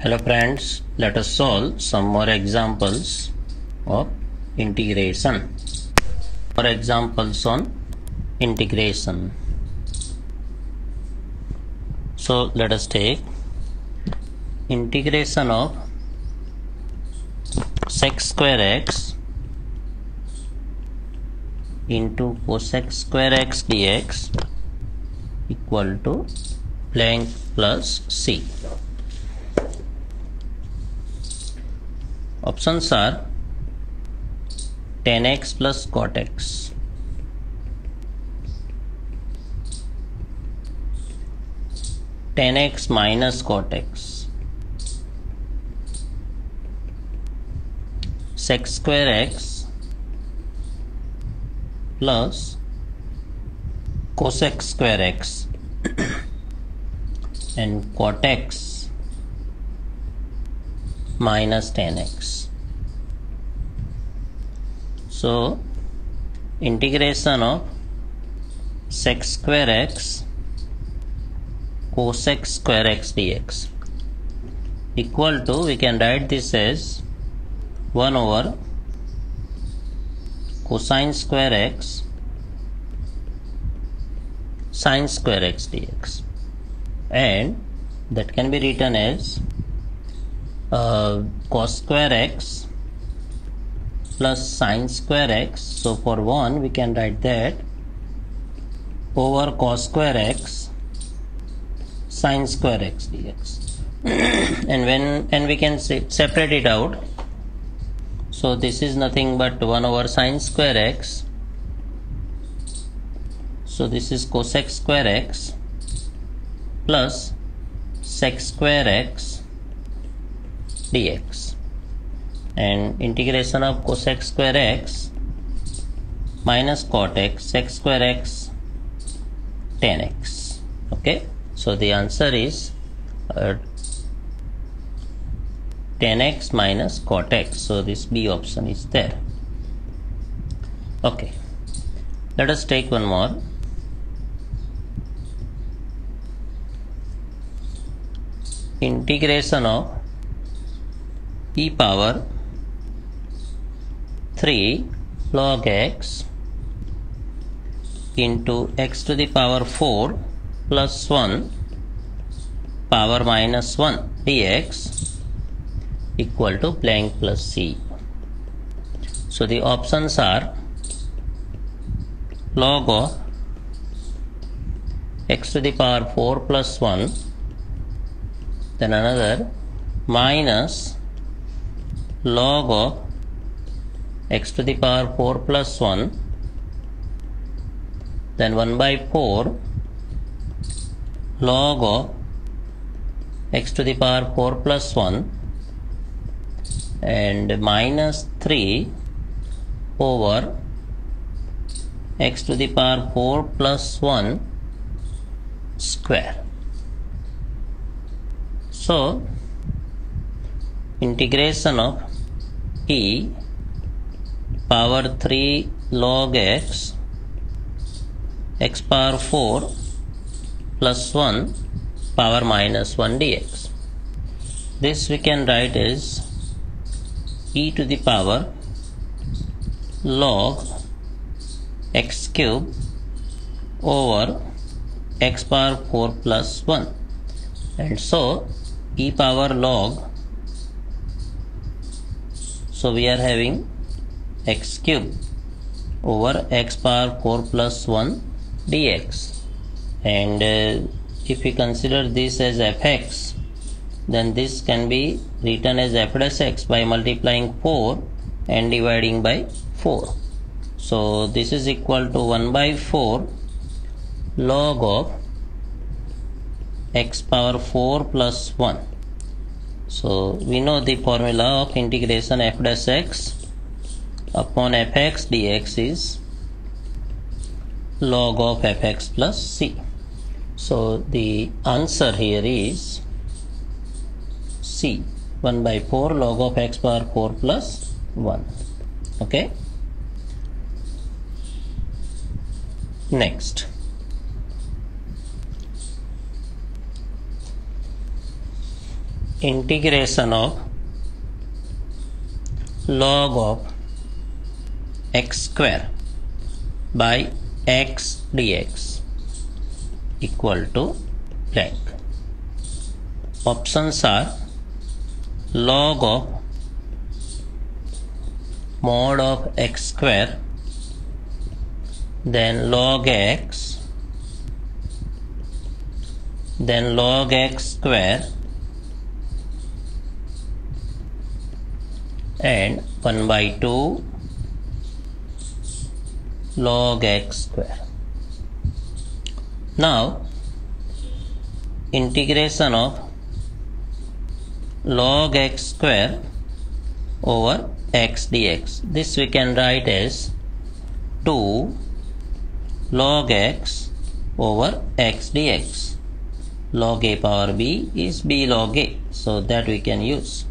Hello friends, let us solve some more examples of integration. More examples on integration. So let us take integration of sec square x into cosec square x dx equal to Planck plus c. Options are tan x plus cot x, tan x minus cot x, sec square x plus cosec square x and cot x minus tan x. So integration of sec square x cosec square x dx equal to, we can write this as 1 over cosine square x sine square x dx, and that can be written as cos square x plus sine square x. So for 1 we can write that over cos square x sine square x dx and we can separate it out. So this is nothing but 1 over sine square x, so this is cosec square x plus sec square x dx, and integration of cosec square x minus cot x sec square x tan x. Okay, so the answer is tan x minus cot x, so this B option is there. Okay, let us take one more. Integration of e power 3 log x into x to the power 4 plus 1 power minus 1 dx equal to Planck plus c. So the options are log of x to the power 4 plus 1, then another minus log of x to the power 4 plus 1, then 1 by 4 log of x to the power 4 plus 1 and minus 3 over x to the power 4 plus 1 square. So integration of e power 3 log x x power 4 plus 1 power minus 1 dx. This we can write as e to the power log x cube over x power 4 plus 1, and so e power log, so we are having x cube over x power 4 plus 1 dx, and if we consider this as fx, then this can be written as f dash x by multiplying 4 and dividing by 4. So this is equal to 1 by 4 log of x power 4 plus 1. So we know the formula of integration f dash x upon fx dx is log of fx plus c. So the answer here is C, 1 by 4 log of x power 4 plus 1. Okay, next integration of log of x square by x dx equal to blank. Options are log of mod of x square, then log x, then log x square, and 1 by 2 log x square. Now integration of log x square over x dx, this we can write as 2 log x over x dx. Log a power b is b log a, so that we can use.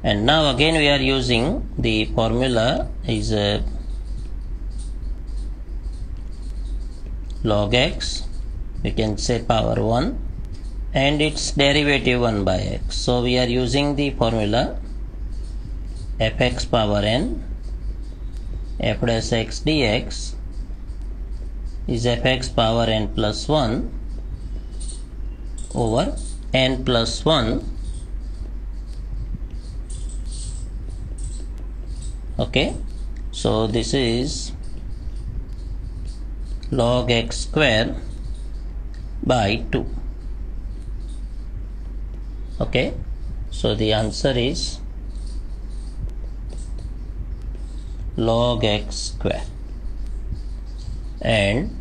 And now again we are using the formula is log x, we can say power 1, and its derivative 1 by x. So we are using the formula fx power n, f dash x dx is fx power n plus 1 over n plus 1. Okay, so this is log x square by 2. Okay, so the answer is log x square, and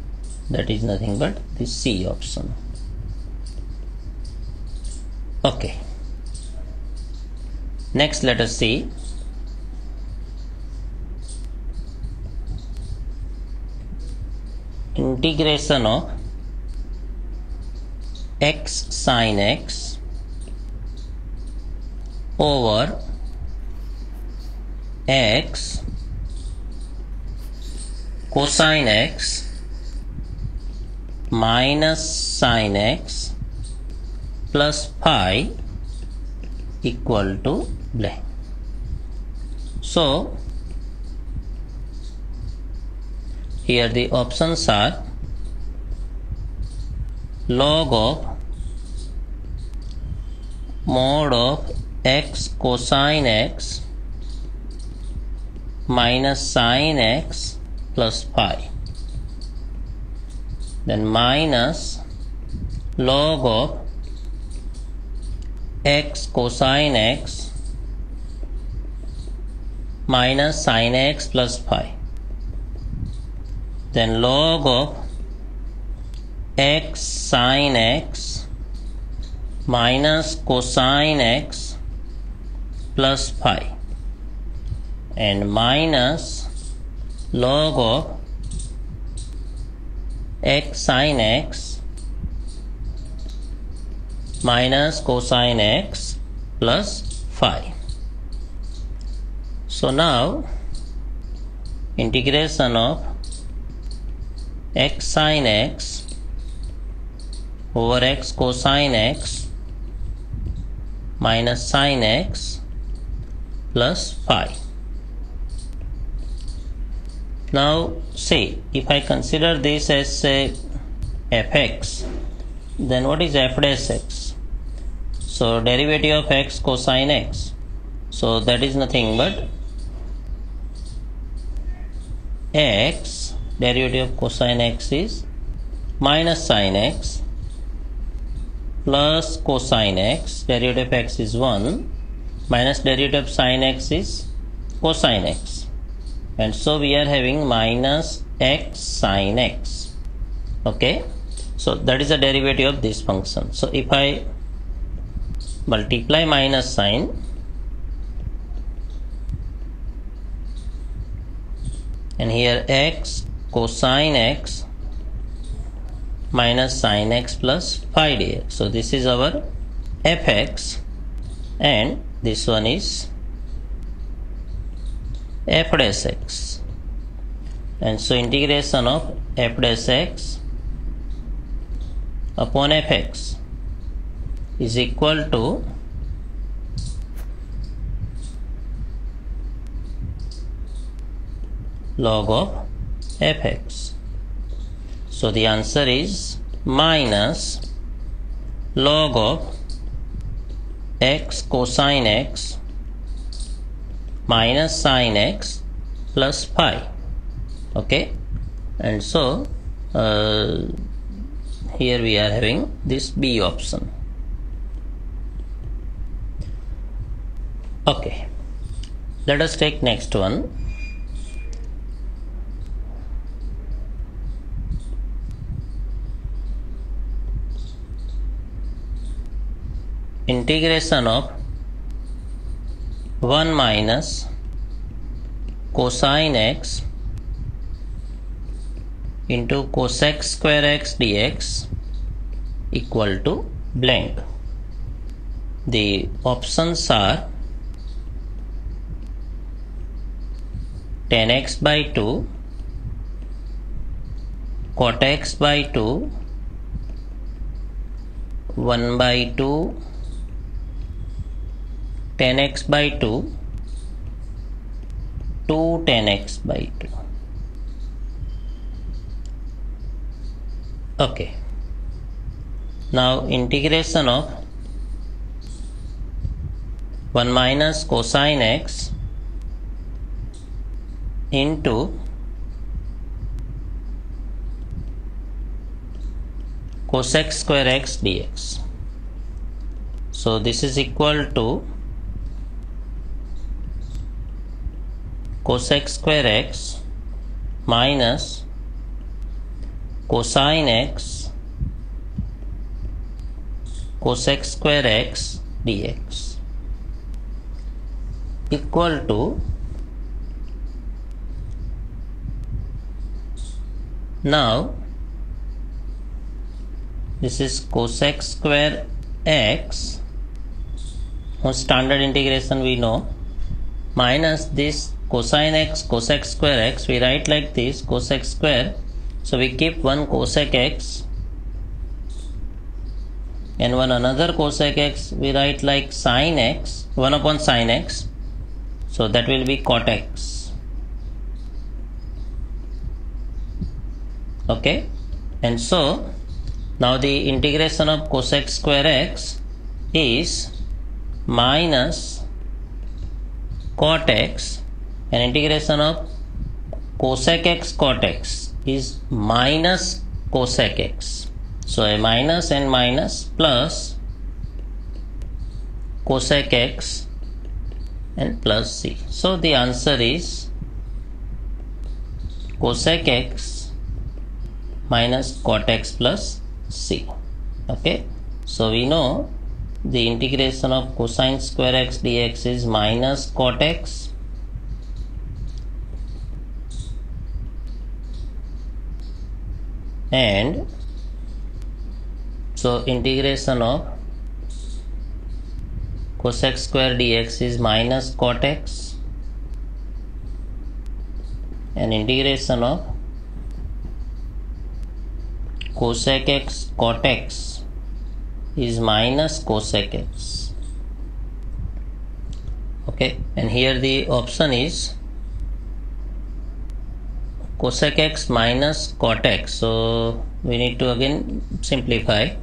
that is nothing but the C option. Okay, next let us see integration of x sin x over x cosine x minus sin x plus phi equal to blank. So here the options are log of mod of x cosine x minus sin x plus phi, then minus log of x cosine x minus sin x plus phi, then log of x sin x minus cosine x plus phi, and minus log of x sin x minus cosine x plus phi. So now integration of x sin x over x cosine x minus sin x plus phi. Now say if I consider this as say fx, then what is f dash x? So derivative of x cosine x, so that is nothing but x derivative of cosine x is minus sin x plus cosine x, derivative of x is 1, minus derivative of sin x is cosine x, and so we are having minus x sin x. Okay, so that is the derivative of this function. So if I multiply minus sign, and here x cosine x minus sin x plus phi dx, so this is our fx, and this one is f dash x, and so integration of f dash x upon fx is equal to log of fx. So the answer is minus log of x cosine x minus sine x plus phi. Okay, and so here we are having this B option. Okay, let us take next one. Integration of 1 minus cosine x into cosec square x dx equal to blank. The options are tan x by 2, cot x by 2, 1 by 2, tan x by 2, 2 tan x by 2. Okay, now integration of 1 minus cosine x into cosec square x dx. So this is equal to cosec square x minus cosine x cosec square x dx equal to, now this is cosec square x, on standard integration we know, minus this cosine x cosec square x, we write like this cosec square, so we keep one cosec x and one another cosec x, we write like sine x, 1 upon sine x, so that will be cot x. Okay, and so now the integration of cosec square x is minus cot x, and integration of cosec x cot x is minus cosec x. So a minus and minus plus cosec x and plus c. So the answer is cosec x minus cot x plus c. Okay, so we know the integration of cosine square x dx is minus cot x and so integration of cosec square dx is minus cot x and integration of cosec x cot x is minus cosec x. Okay, and here the option is cosec x minus cot x, so we need to again simplify.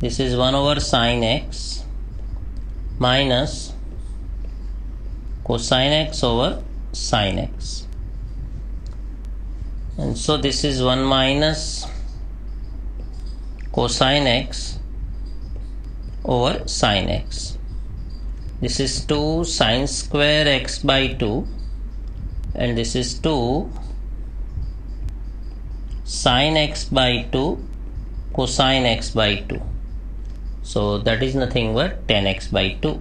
This is 1 over sine x minus cosine x over sine x, and so this is 1 minus cosine x over sine x. This is 2 sine square x by 2 and this is 2 sine x by 2 cosine x by 2. So that is nothing but tan x by 2.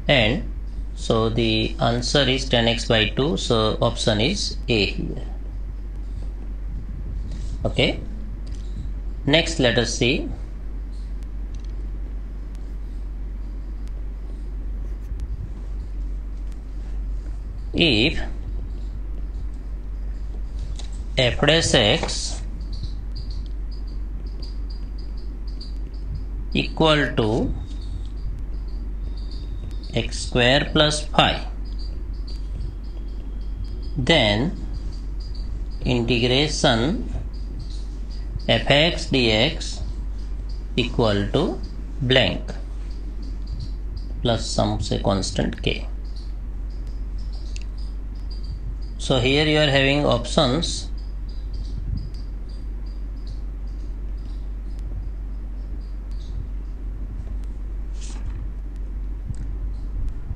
And so the answer is tan x by 2. So option is A here. Okay. Next let us see if f dash x equal to x square plus phi then integration fx dx equal to blank plus some say constant k. So here you are having options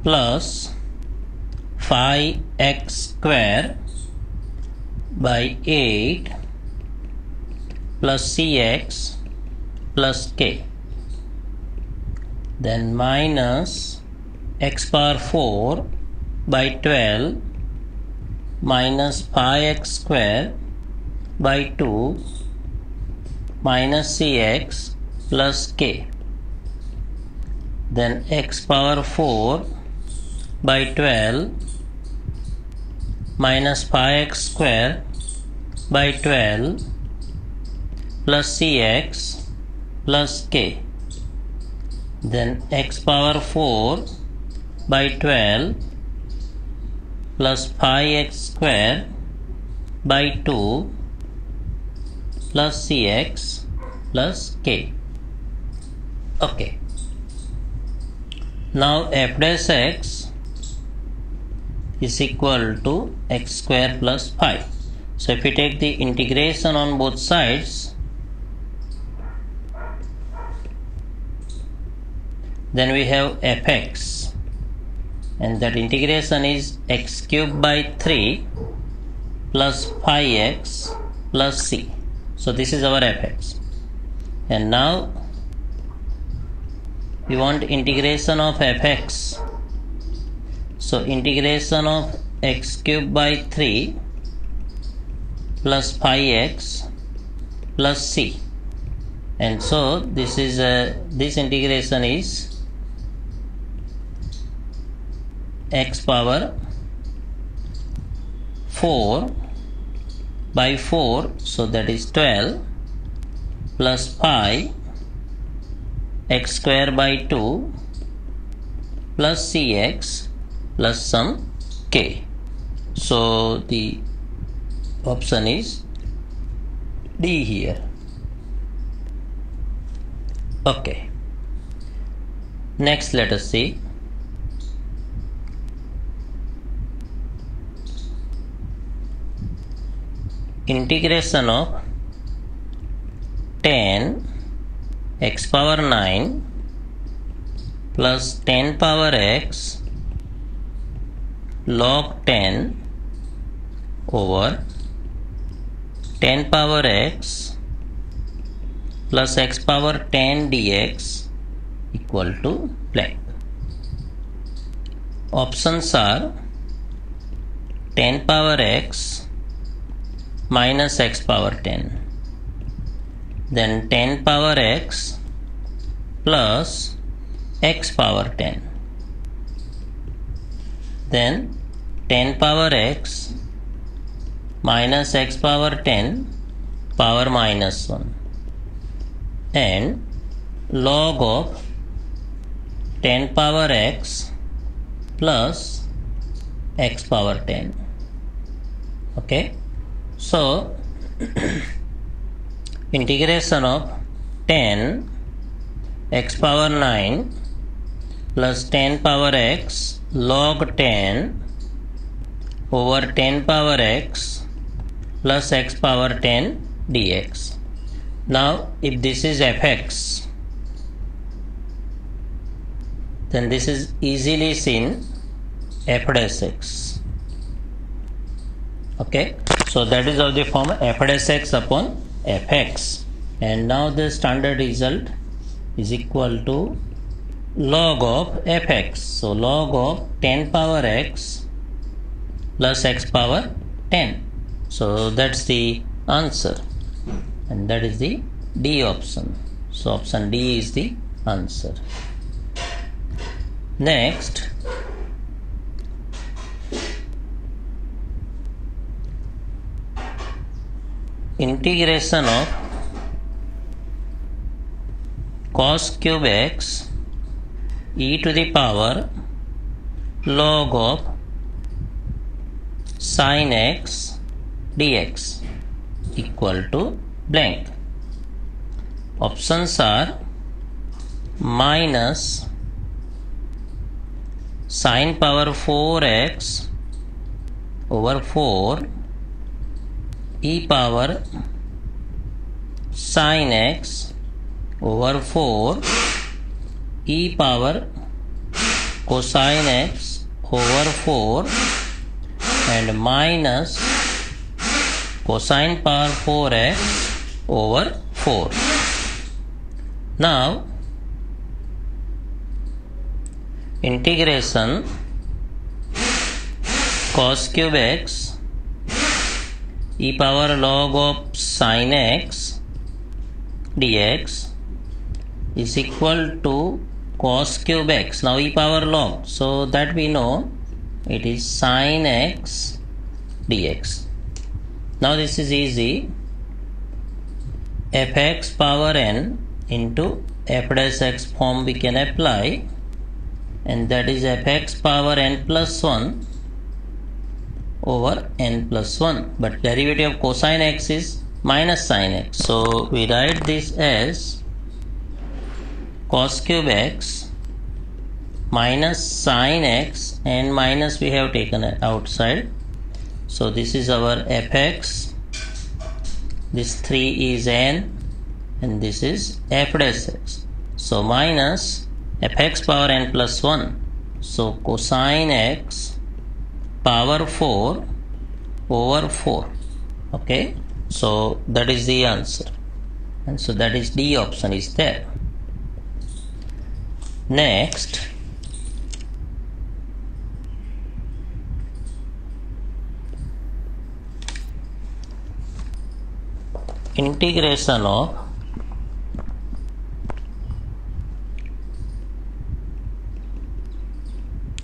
plus 5x square by 8 plus cx plus k, then minus x power 4 by 12 minus 5x square by 2 minus cx plus k, then x power 4 by 12 minus 5x square by 12 plus cx plus k, then x power 4 by 12 plus 5x square by 2 plus cx plus k. Okay. Now f dash x is equal to x square plus 5. So if we take the integration on both sides, then we have fx, and that integration is x cube by 3 plus 5x plus c. So this is our fx, and now we want integration of fx. So integration of x cube by 3 plus 5x plus c, and so this is this integration is x power 4 by 4, so that is 12 plus 5 x square by 2 plus cx plus some k. So the option is D here. Okay. Next let us see integration of 10 x power 9 plus 10 power x log 10 over 10 power x plus x power 10 dx equal to blank. Options are 10 power x minus x power 10, then 10 power x plus x power 10, then 10 power x minus x power 10 power minus 1, and log of 10 power x plus x power 10. Okay, so integration of 10 x power 9 plus 10 power x log 10 over 10 power x plus x power 10 dx. Now if this is fx, then this is easily seen f dash x. Okay, so that is of the form f dash x upon fx, and now the standard result is equal to log of fx. So log of 10 power x plus x power 10. So that's the answer, and that is the D option. So option D is the answer. Next, integration of cos cube x e to the power log of sin x dx equal to blank. Options are minus sin power 4x over 4 e power sin x over 4 e power cosine x over 4 and minus cosine power 4x over 4. Now integration cos cube x e power log of sin x dx is equal to cos cube x. Now e power log, so that we know it is sin x dx. Now this is easy. Fx power n into f dash x form we can apply, and that is fx power n plus 1 over n plus 1, but derivative of cosine x is minus sin x, so we write this as cos cube x minus sin x, and minus we have taken outside, so this is our fx, this 3 is n, and this is f dash x, so minus fx power n plus 1, so cosine x power 4 over 4. Okay, so that is the answer, and so that is D option is there. Next, integration of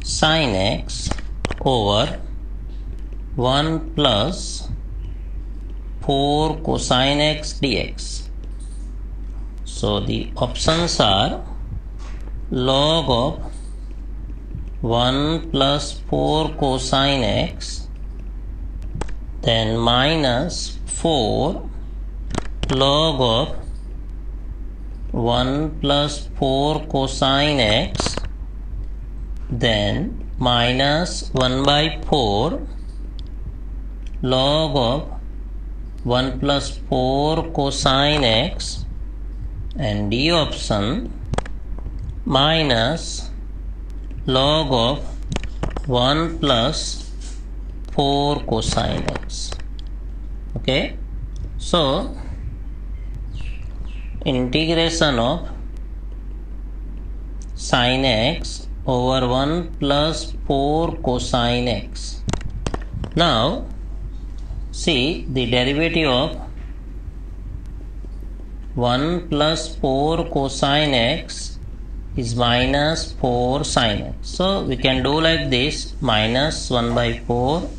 sin x over 1 plus 4 cosine x dx. So the options are log of 1 plus 4 cosine x, then minus 4 log of 1 plus 4 cosine x, then minus 1 by 4 log of 1 plus 4 cosine x, and D option minus log of 1 plus 4 cosine x. Okay, so integration of sin x over 1 plus 4 cosine x. Now see, the derivative of 1 plus 4 cosine x is minus 4 sin x. So we can do like this, minus 1 by 4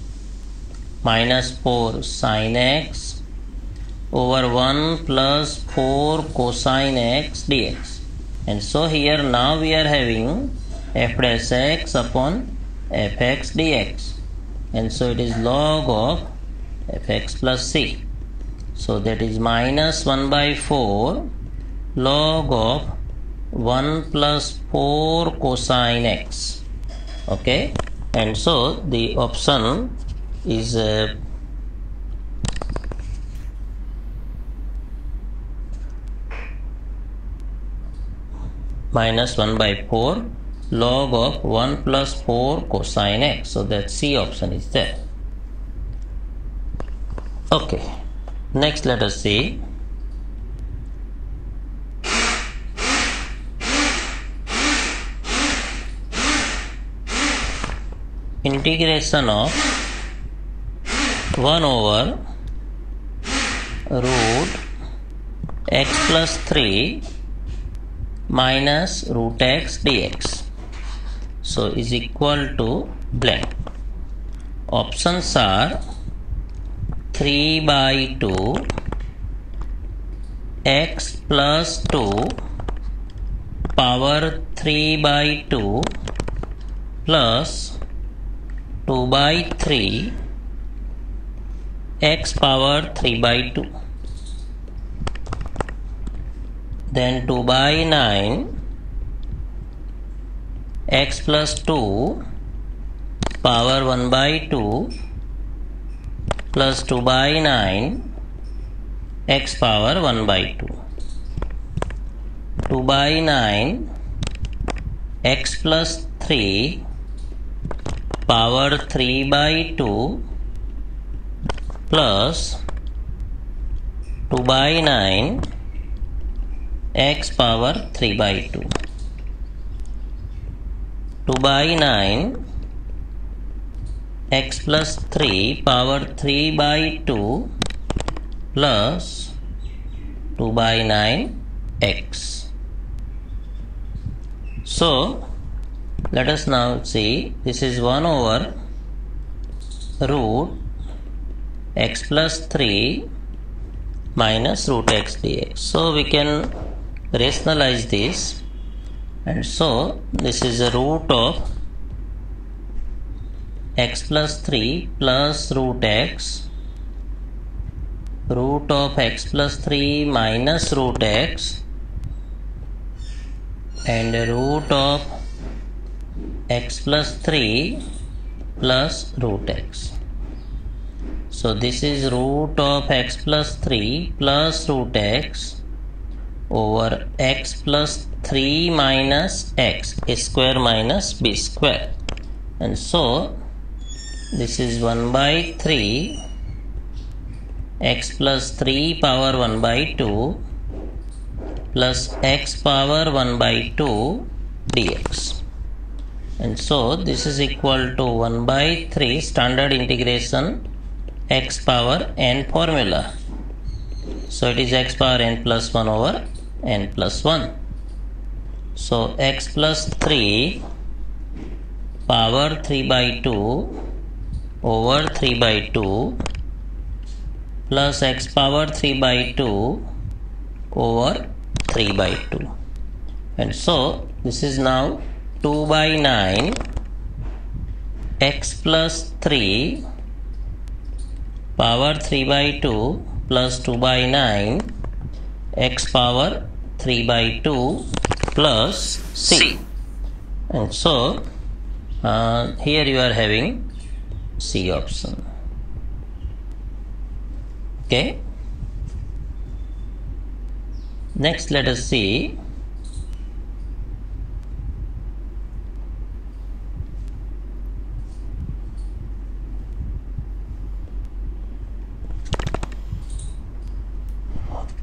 minus 4 sin x over 1 plus 4 cosine x dx. And so here now we are having f dash x upon fx dx, and so it is log of fx plus c. So that is minus 1 by 4 log of 1 plus 4 cosine x. Okay, and so the option is minus 1 by 4 log of 1 plus 4 cosine x. So that C option is there. Okay, next let us see integration of 1 over root x plus 3 minus root x dx. So is equal to blank. Options are 3 by 2 x plus 2 power 3 by 2 plus 2 by 3 x power 3 by 2, then 2 by 9 x plus 2 power 1 by 2 plus 2 by 9 x power 1 by 2. 2 by 9 x plus 3 power 3 by 2 plus 2 by 9 x power 3 by 2. 2 by 9 x plus 3 power 3 by 2 plus 2 by 9 x. So let us now see, this is 1 over root x plus 3 minus root x dx. So we can rationalize this, and so this is the root of x plus 3 plus root of x plus 3 minus root x, and root of x plus 3 plus root x. So this is root of x plus 3 plus root x over x plus 3 minus x, a square minus b square. And so this is 1 by 3 x plus 3 power 1 by 2 plus x power 1 by 2 dx. And so this is equal to 1 by 3 standard integration x power n formula. So it is x power n plus 1 over n plus 1. So x plus 3 power 3 by 2 over 3 by 2 plus x power 3 by 2 over 3 by 2. And so this is now 2 by 9 x plus 3 power 3 by 2 plus 2 by 9 x power 3 by 2 plus c. And so here you are having C option. Okay. Next let us see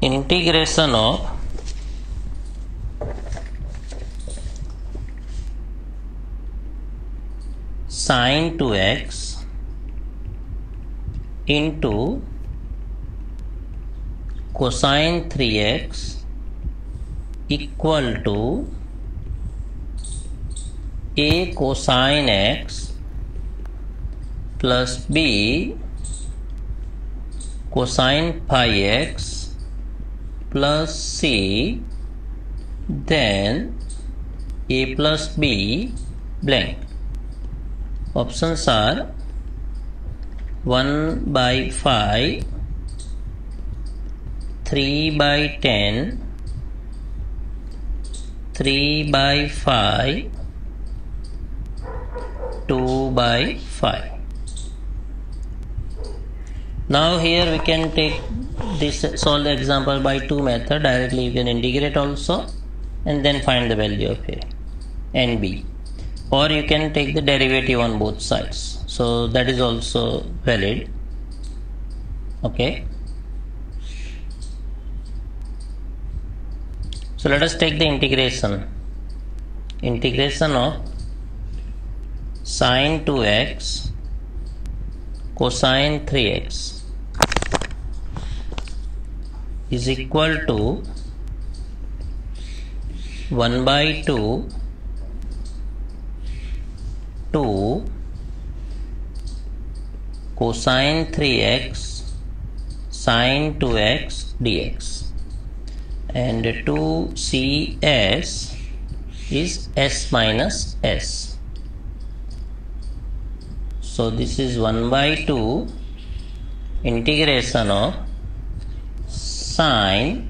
integration of sin 2x into cosine 3x equal to a cosine x plus b cosine phi x plus c, then a plus b blank. Options are 1 by 5, 3 by 10, 3 by 5, 2 by 5. Now here we can take this, solve the example by two method. Directly you can integrate also and then find the value of a and b, or you can take the derivative on both sides, so that is also valid. Okay, so let us take the integration of sin 2x cosine 3x is equal to 1 by 2 2 cosine 3x sin 2x dx, and 2cs is s minus s. So this is 1 by 2 integration of sin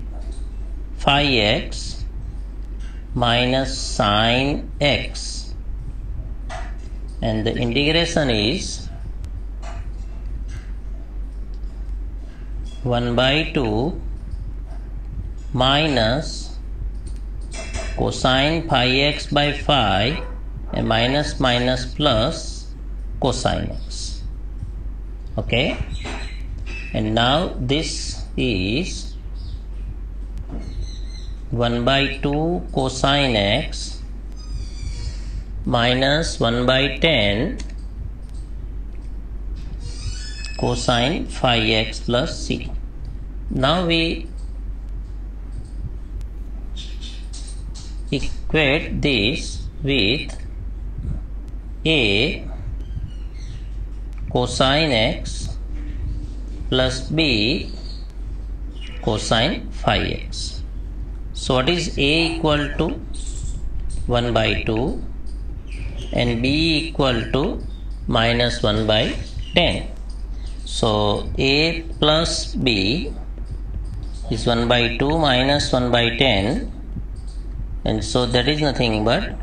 phi x minus sin x, and the integration is 1 by 2 minus cosine phi x by phi and minus minus plus cosine x. Okay, and now this is 1 by 2 cosine x minus 1 by 10 cosine phi x plus c. Now we equate this with a cosine x plus b cosine phi x. So what is a equal to 1 by 2 and b equal to minus 1 by 10. So a plus b is 1 by 2 minus 1 by 10, and so that is nothing but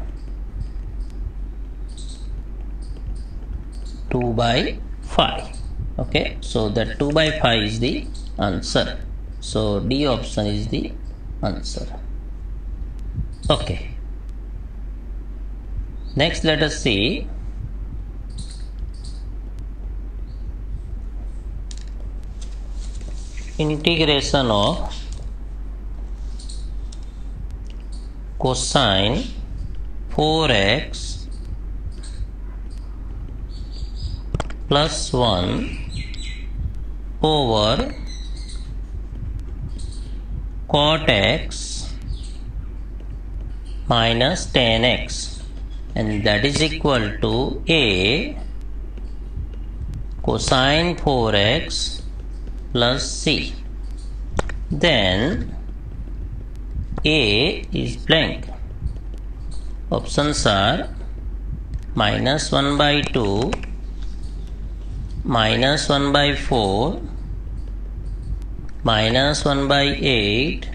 2 by 5. Okay, so that 2 by 5 is the answer. So D option is the answer. Okay, next let us see integration of cosine 4x plus 1 over cot x minus 10x, and that is equal to a cosine 4x plus c. Then a is blank. Options are minus 1 by 2, minus 1 by 4, minus 1 by 8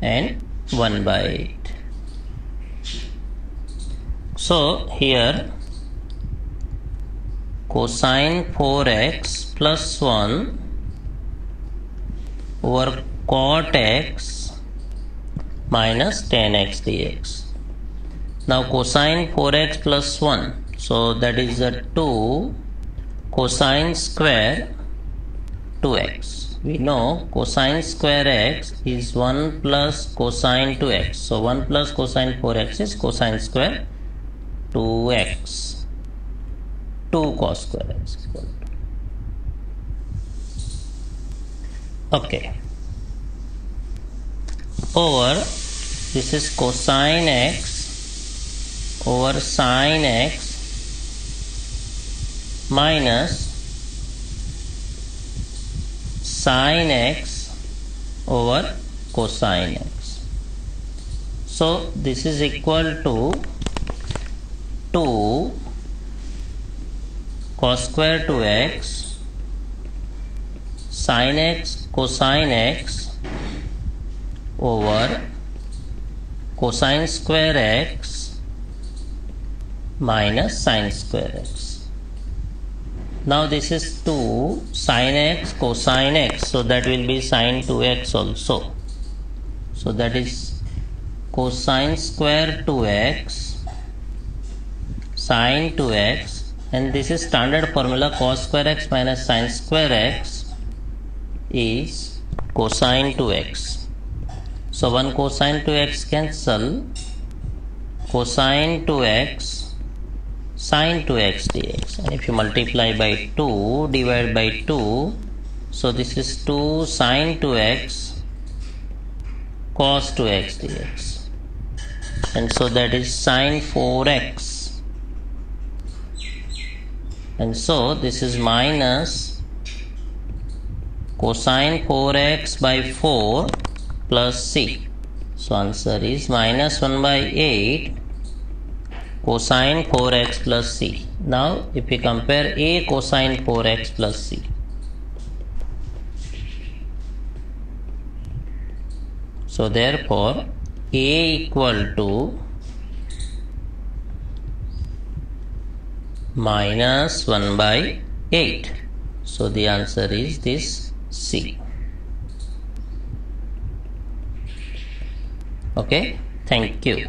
and 1 by 8. So here cosine 4x plus 1 over cot x minus 10x dx. Now cosine 4x plus 1, so that is a 2 cosine square 2x. We know cosine square x is 1 plus cosine 2x. So 1 plus cosine 4x is cosine square 2x. 2 cos square x is equal to. Okay. Over this is cosine x over sine x minus sin x over cosine x. So this is equal to 2 cos square 2x sin x cosine x over cosine square x minus sin square x. Now this is 2 sin x cosine x, so that will be sin 2x also. So that is cosine square 2x sin 2x, and this is standard formula cos square x minus sin square x is cosine 2x. So 1 cosine 2x cancel, cosine 2x sin 2x dx, and if you multiply by 2 divide by 2, so this is 2 sin 2x cos 2x dx, and so that is sin 4x, and so this is minus cosine 4x by 4 plus c. So answer is minus 1 by 8 cosine 4x plus c. Now if we compare a cosine 4x plus c, So therefore a equal to minus 1 by 8. So the answer is this C. Okay, thank you.